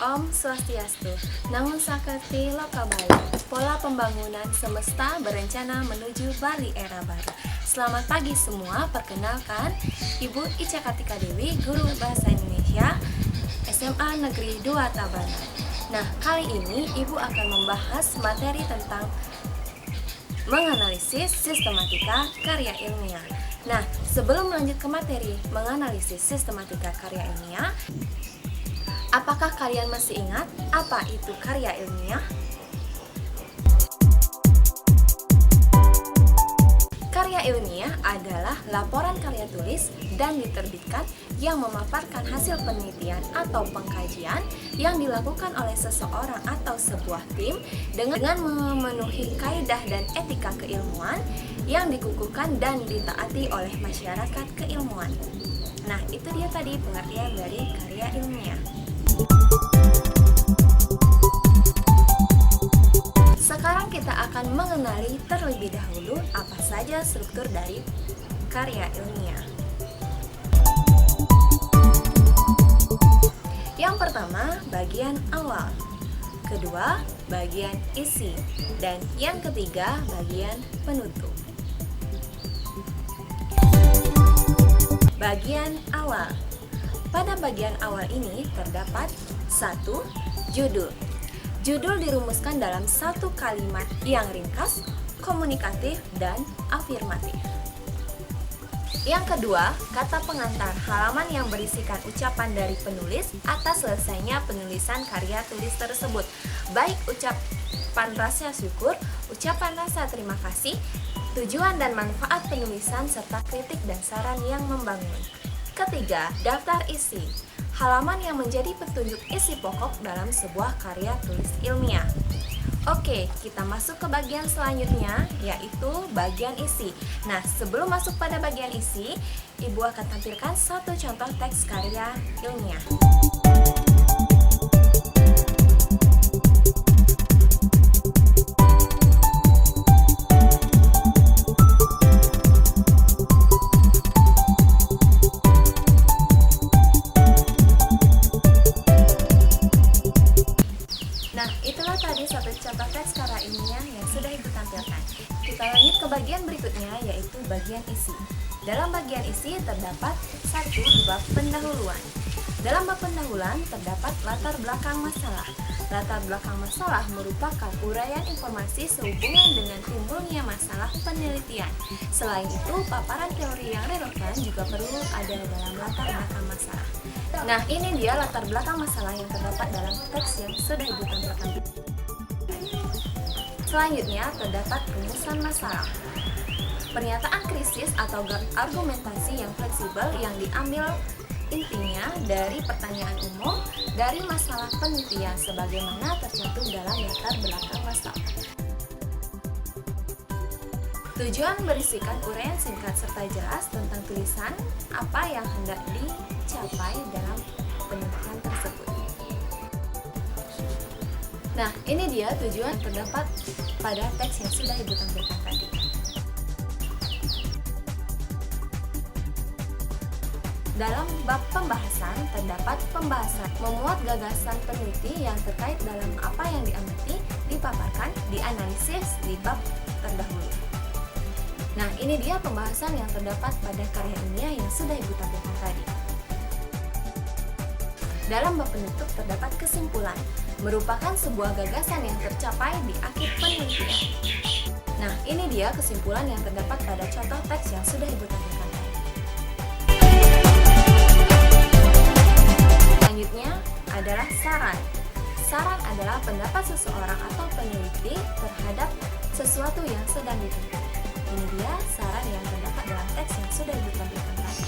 Om Swastiastu, Namo Sakerti Loka Bali. Pola pembangunan semesta berencana menuju Bali era baru. Selamat pagi semua, perkenalkan Ibu Ica Kartika Dewi, Guru Bahasa Indonesia SMA Negeri 2 Tabanan. Nah, kali ini Ibu akan membahas materi tentang menganalisis sistematika karya ilmiah. Nah, sebelum lanjut ke materi menganalisis sistematika karya ilmiah, apakah kalian masih ingat apa itu karya ilmiah? Karya ilmiah adalah laporan karya tulis dan diterbitkan yang memaparkan hasil penelitian atau pengkajian yang dilakukan oleh seseorang atau sebuah tim dengan memenuhi kaidah dan etika keilmuan yang dikukuhkan dan ditaati oleh masyarakat keilmuan. Nah, itu dia tadi pengertian dari karya ilmiah. Sekarang kita akan mengenali terlebih dahulu apa saja struktur dari karya ilmiah. Yang pertama, bagian awal. Kedua, bagian isi. Dan yang ketiga, bagian penutup. Bagian awal. Pada bagian awal ini terdapat 1. Judul. Judul dirumuskan dalam satu kalimat yang ringkas, komunikatif, dan afirmatif. Yang kedua, kata pengantar, halaman yang berisikan ucapan dari penulis atas selesainya penulisan karya tulis tersebut, baik ucapan rasa syukur, ucapan rasa terima kasih, tujuan dan manfaat penulisan, serta kritik dan saran yang membangun. Ketiga, daftar isi, halaman yang menjadi petunjuk isi pokok dalam sebuah karya tulis ilmiah. Oke, kita masuk ke bagian selanjutnya, yaitu bagian isi. Nah, sebelum masuk pada bagian isi, Ibu akan tampilkan satu contoh teks karya ilmiah. Nah, itulah tadi satu contoh teks karya ilmiah yang sudah Ibu tampilkan. Kita lanjut ke bagian berikutnya, yaitu bagian isi. Dalam bagian isi terdapat 1. Bab pendahuluan. Dalam bab pendahuluan terdapat latar belakang masalah. Latar belakang masalah merupakan uraian informasi sehubungan dengan timbulnya masalah penelitian. Selain itu, paparan teori yang relevan juga perlu ada dalam latar belakang masalah. Nah, ini dia latar belakang masalah yang terdapat dalam teks yang sudah Ibu tampilkan. Selanjutnya, terdapat rumusan masalah. Pernyataan krisis atau argumentasi yang fleksibel yang diambil intinya dari pertanyaan umum dari masalah penelitian sebagaimana tercantum dalam latar belakang masalah. Tujuan berisikan uraian singkat serta jelas tentang tulisan apa yang hendak dicapai dalam penelitian tersebut. Nah, ini dia tujuan terdapat pada teks yang sudah Ibu tampilkan tadi. Dalam bab pembahasan terdapat pembahasan memuat gagasan peneliti yang terkait dalam apa yang diamati, dipaparkan, dianalisis di bab terdahulu. Nah, ini dia pembahasan yang terdapat pada karya ilmiah yang sudah Ibu tampilkan tadi. Dalam bab penutup terdapat kesimpulan, merupakan sebuah gagasan yang tercapai di akhir penelitian. Nah, ini dia kesimpulan yang terdapat pada contoh teks yang sudah Ibu tampilkan tadi. Selanjutnya adalah saran. Saran adalah pendapat seseorang atau peneliti terhadap sesuatu yang sedang diteliti. Ini dia saran yang terdapat dalam teks yang sudah Ibu tampilkan tadi.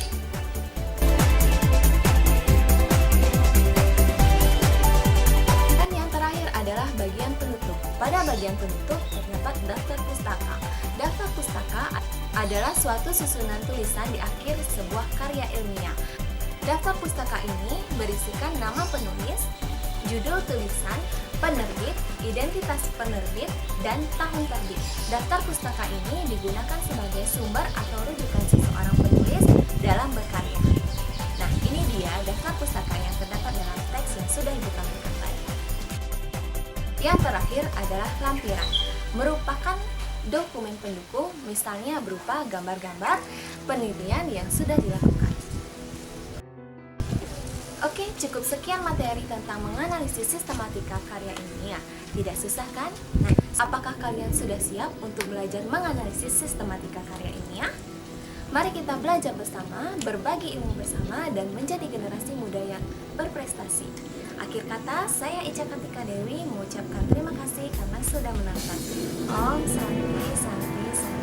Dan yang terakhir adalah bagian penutup. Pada bagian penutup terdapat daftar pustaka. Daftar pustaka adalah suatu susunan tulisan di akhir sebuah karya ilmiah. Daftar pustaka ini berisikan nama penulis, judul tulisan, penerbit, identitas penerbit, dan tahun terbit. Daftar pustaka ini digunakan sebagai sumber atau rujukan seseorang penulis dalam berkarya. Nah, ini dia daftar pustaka yang terdapat dalam teks yang sudah Ibu tampilkan tadi. pendukung, misalnya berupa gambar-gambar penelitian yang sudah dilakukan. Oke, cukup sekian materi tentang menganalisis sistematika karya ilmiah. Tidak susah kan? Nah, apakah kalian sudah siap untuk belajar menganalisis sistematika karya ilmiah? Mari kita belajar bersama, berbagi ilmu bersama, dan menjadi generasi muda yang berprestasi. Akhir kata, saya Ica Kartika Dewi mengucapkan terima kasih karena sudah menonton. Om Santi Santi Santi.